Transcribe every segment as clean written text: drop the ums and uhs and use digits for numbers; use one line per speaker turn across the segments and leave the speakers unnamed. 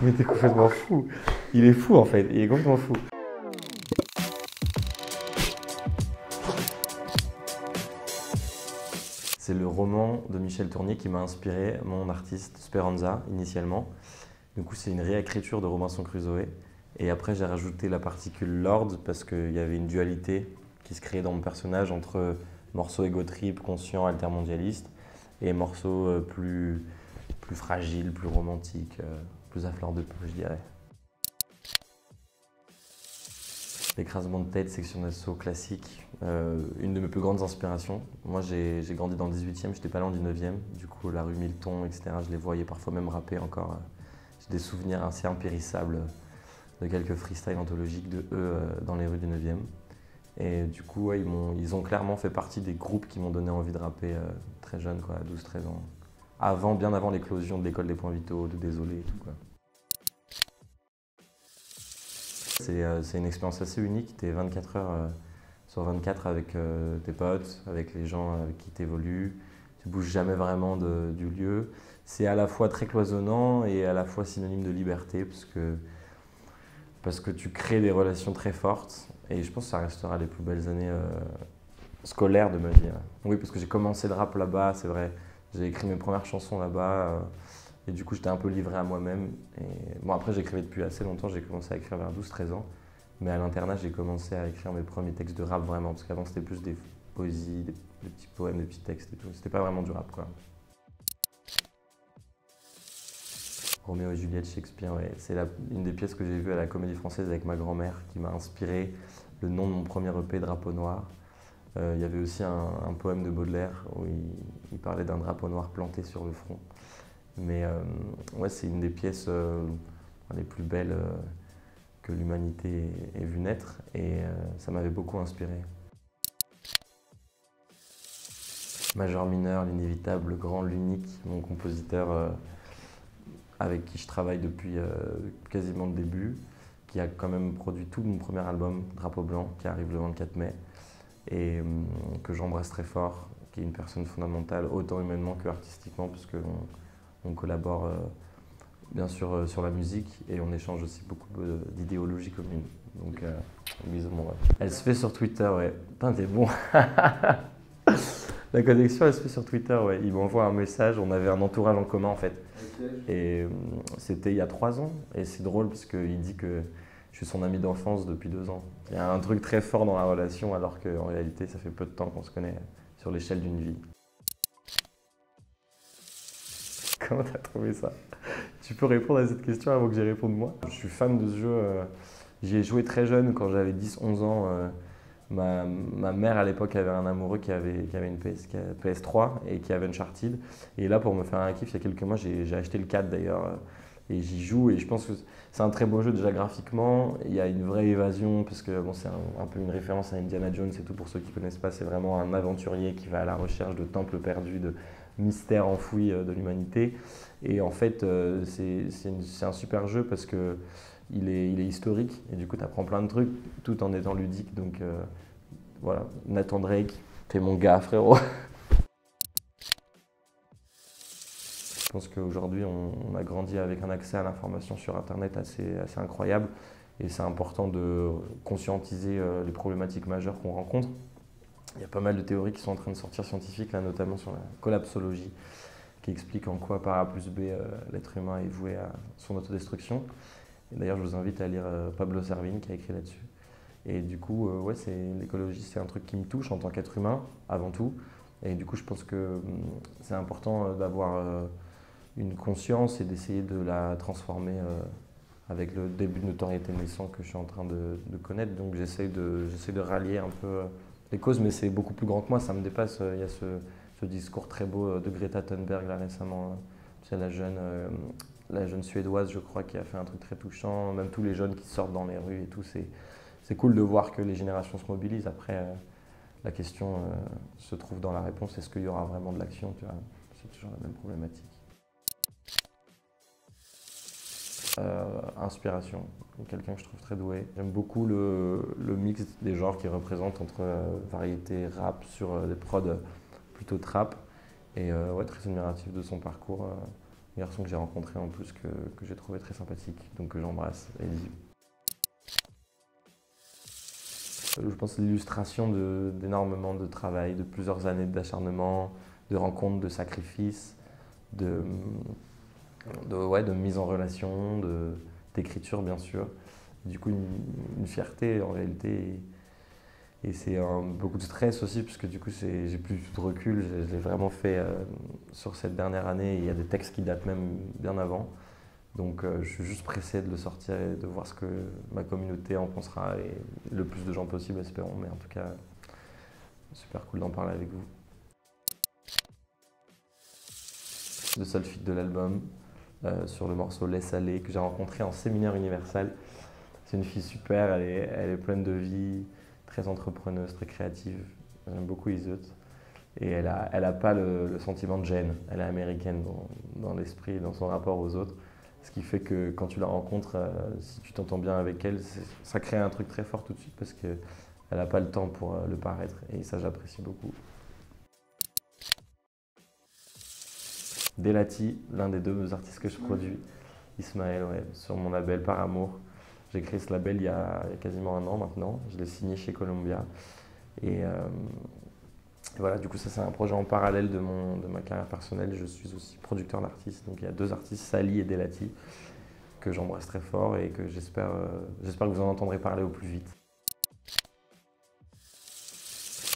Mais t'es complètement fou. Il est fou en fait, il est complètement fou. C'est le roman de Michel Tournier qui m'a inspiré mon artiste Speranza initialement. Du coup, c'est une réécriture de Robinson Crusoe. Et après, j'ai rajouté la particule Lord parce qu'il y avait une dualité qui se créait dans mon personnage entre morceau ego trip, conscient, altermondialiste, et morceau plus fragile, plus romantique, plus à fleur de peau, je dirais. L'écrasement de tête, section d'assaut classique, une de mes plus grandes inspirations. Moi, j'ai grandi dans le 18e, j'étais pas loin du 9e. Du coup, la rue Milton, etc., je les voyais parfois même rapper encore. J'ai des souvenirs assez impérissables de quelques freestyles anthologiques de eux dans les rues du 9e. Et du coup, ouais, ils ont clairement fait partie des groupes qui m'ont donné envie de rapper très jeune, quoi, à 12-13 ans. Bien avant l'éclosion de l'école des points vitaux, de Désolé et tout, quoi. C'est une expérience assez unique. Tu es 24 heures sur 24 avec tes potes, avec les gens avec qui tu évolues. Tu bouges jamais vraiment du lieu. C'est à la fois très cloisonnant et à la fois synonyme de liberté parce que tu crées des relations très fortes. Et je pense que ça restera les plus belles années scolaires de ma vie. Oui, parce que j'ai commencé le rap là-bas, c'est vrai. J'ai écrit mes premières chansons là-bas. Et du coup, j'étais un peu livré à moi-même. Et bon, après, j'écrivais depuis assez longtemps. J'ai commencé à écrire vers 12-13 ans. Mais à l'internat, j'ai commencé à écrire mes premiers textes de rap vraiment. Parce qu'avant, c'était plus des poésies, des petits poèmes, des petits textes et tout. C'était pas vraiment du rap, quoi. Roméo et Juliette, Shakespeare, ouais. C'est une des pièces que j'ai vues à la Comédie Française avec ma grand-mère qui m'a inspiré le nom de mon premier EP, Drapeau Noir. Il y avait aussi un poème de Baudelaire où il parlait d'un drapeau noir planté sur le front. Mais ouais, c'est une des pièces les plus belles que l'humanité ait vu naître et ça m'avait beaucoup inspiré. Majeur mineur, l'inévitable, le grand, l'unique, mon compositeur avec qui je travaille depuis quasiment le début, qui a quand même produit tout mon premier album, Drapeau Blanc, qui arrive le 24 mai, et que j'embrasse très fort, qui est une personne fondamentale, autant humainement que artistiquement, puisqu'on collabore bien sûr sur la musique et on échange aussi beaucoup d'idéologies communes. Donc, bisous mon ref. Elle se fait sur Twitter, ouais. Putain, t'es bon. La connexion, elle se fait sur Twitter, ouais. Il m'envoie un message, on avait un entourage en commun en fait. Okay. Et c'était il y a 3 ans. Et c'est drôle parce qu'il dit que je suis son ami d'enfance depuis 2 ans. Il y a un truc très fort dans la relation alors qu'en réalité, ça fait peu de temps qu'on se connaît sur l'échelle d'une vie. Comment t'as trouvé ça? Tu peux répondre à cette question avant que j'y réponde moi? Je suis fan de ce jeu. J'y ai joué très jeune, quand j'avais 10-11 ans. Ma mère à l'époque avait un amoureux qui avait une PS3 et qui avait Uncharted. Et là, pour me faire un kiff, il y a quelques mois, j'ai acheté le 4 d'ailleurs. Et j'y joue et je pense que c'est un très beau jeu déjà graphiquement. Il y a une vraie évasion parce que bon, c'est un peu une référence à Indiana Jones et tout pour ceux qui ne connaissent pas. C'est vraiment un aventurier qui va à la recherche de temples perdus, de mystères enfouis de l'humanité. Et en fait, c'est un super jeu parce que il est historique et du coup tu apprends plein de trucs tout en étant ludique. Donc voilà, Nathan Drake, t'es mon gars frérot. Je pense qu'aujourd'hui on a grandi avec un accès à l'information sur internet assez incroyable et c'est important de conscientiser les problématiques majeures qu'on rencontre. Il y a pas mal de théories qui sont en train de sortir scientifiques, là, notamment sur la collapsologie, qui explique en quoi par A plus B l'être humain est voué à son autodestruction. D'ailleurs, je vous invite à lire Pablo Servigne qui a écrit là-dessus. Et du coup, ouais, l'écologie, c'est un truc qui me touche en tant qu'être humain, avant tout. Et du coup, je pense que c'est important d'avoir une conscience et d'essayer de la transformer avec le début de notoriété naissant que je suis en train de connaître. Donc, j'essaie de rallier un peu les causes, mais c'est beaucoup plus grand que moi, ça me dépasse. Il y a ce discours très beau de Greta Thunberg là récemment. C'est la jeune Suédoise, je crois, qui a fait un truc très touchant. Même tous les jeunes qui sortent dans les rues et tout, c'est cool de voir que les générations se mobilisent. Après, la question se trouve dans la réponse, est-ce qu'il y aura vraiment de l'action? C'est toujours la même problématique. Inspiration, quelqu'un que je trouve très doué. J'aime beaucoup le mix des genres qu'il représente entre variété rap sur des prods plutôt trap. Et ouais, très admiratif de son parcours. un garçon que j'ai rencontré en plus que j'ai trouvé très sympathique, donc que j'embrasse, Ellie. Je pense l'illustration d'énormément de travail, de plusieurs années d'acharnement, de rencontres, de sacrifices, ouais, de mise en relation, d'écriture bien sûr. Du coup, une fierté en réalité. Et c'est beaucoup de stress aussi, puisque du coup, j'ai plus de recul. Je l'ai vraiment fait sur cette dernière année. Il y a des textes qui datent même bien avant. Donc, je suis juste pressé de le sortir et de voir ce que ma communauté en pensera. Et le plus de gens possible, espérons. Mais en tout cas, super cool d'en parler avec vous. Le seul feat de l'album, sur le morceau Laisse aller, que j'ai rencontré en séminaire universel. C'est une fille super, elle est pleine de vie, très entrepreneuse, très créative. J'aime beaucoup Iseut. Et elle a pas le sentiment de gêne. Elle est américaine dans l'esprit, dans son rapport aux autres. Ce qui fait que quand tu la rencontres, si tu t'entends bien avec elle, ça crée un truc très fort tout de suite parce qu'elle n'a pas le temps pour le paraître. Et ça, j'apprécie beaucoup. Delati, l'un des deux artistes que je produis, Ismaël, ouais, sur mon label Par Amour. J'ai créé ce label il y a quasiment un an maintenant. Je l'ai signé chez Columbia. Et voilà, du coup, ça c'est un projet en parallèle de ma carrière personnelle. Je suis aussi producteur d'artistes. Donc il y a deux artistes, Sally et Delati, que j'embrasse très fort et que j'espère que vous en entendrez parler au plus vite.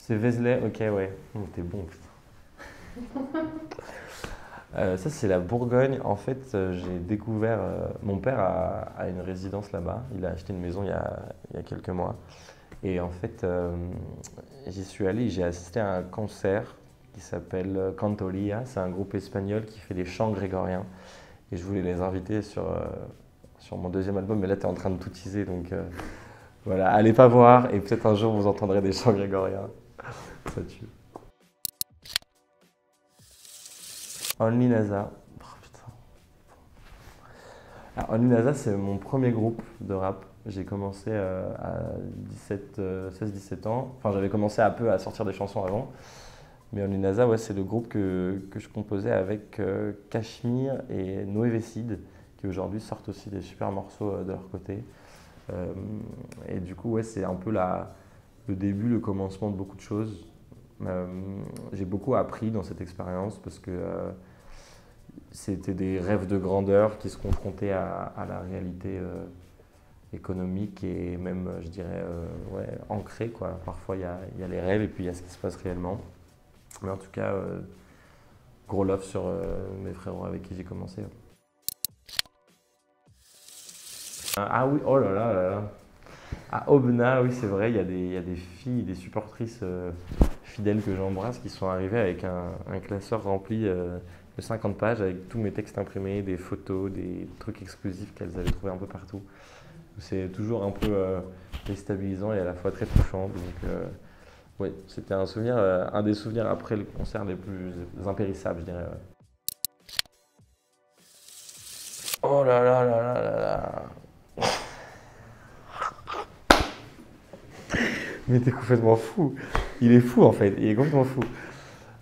C'est Vézelay, ok, ouais. T'es bon, putain. Ça, c'est la Bourgogne. En fait, j'ai découvert. Mon père a une résidence là-bas. Il a acheté une maison il y a quelques mois. Et en fait, j'y suis allé, j'ai assisté à un concert qui s'appelle Cantoria. C'est un groupe espagnol qui fait des chants grégoriens. Et je voulais les inviter sur mon deuxième album. Mais là, tu es en train de tout teaser. Donc voilà, allez pas voir. Et peut-être un jour, vous entendrez des chants grégoriens. Ça tue. Only Naza. Oh, putain. Alors, Only Naza, c'est mon premier groupe de rap. J'ai commencé à 16-17 ans. Enfin, j'avais commencé un peu à sortir des chansons avant. Mais Only Naza, ouais, c'est le groupe que je composais avec Cachemire et Noé Vecide, qui aujourd'hui sortent aussi des super morceaux de leur côté. Et du coup, ouais, c'est un peu le début, le commencement de beaucoup de choses. J'ai beaucoup appris dans cette expérience parce que c'était des rêves de grandeur qui se confrontaient à la réalité économique et même, je dirais, ouais, ancrée, quoi. Parfois, il y a les rêves et puis il y a ce qui se passe réellement. Mais en tout cas, gros love sur mes frérots avec qui j'ai commencé. Ah oui, oh là là là là. À Aubenas, oui, c'est vrai, il y a des filles, des supportrices fidèles que j'embrasse qui sont arrivées avec un classeur rempli de 50 pages avec tous mes textes imprimés, des photos, des trucs exclusifs qu'elles avaient trouvés un peu partout. C'est toujours un peu déstabilisant et à la fois très touchant. Donc, oui, c'était un des souvenirs après le concert les plus impérissables, je dirais. Ouais. Oh là là là là là là. Mais t'es complètement fou. Il est fou en fait, il est complètement fou.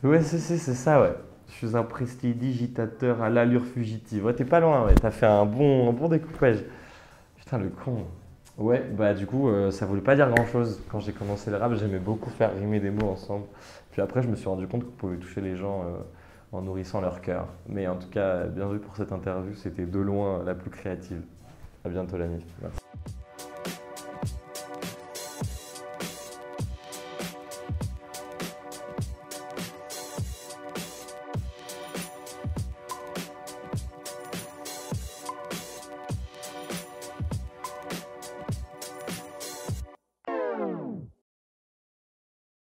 Ouais, c'est ça, ouais. Je suis un prestidigitateur à l'allure fugitive. Ouais, t'es pas loin, ouais. T'as fait un bon découpage. Putain, le con. Ouais, bah du coup, ça voulait pas dire grand-chose. Quand j'ai commencé le rap, j'aimais beaucoup faire rimer des mots ensemble. Puis après, je me suis rendu compte qu'on pouvait toucher les gens en nourrissant leur cœur. Mais en tout cas, bienvenue pour cette interview. C'était de loin la plus créative. À bientôt, l'ami. Merci.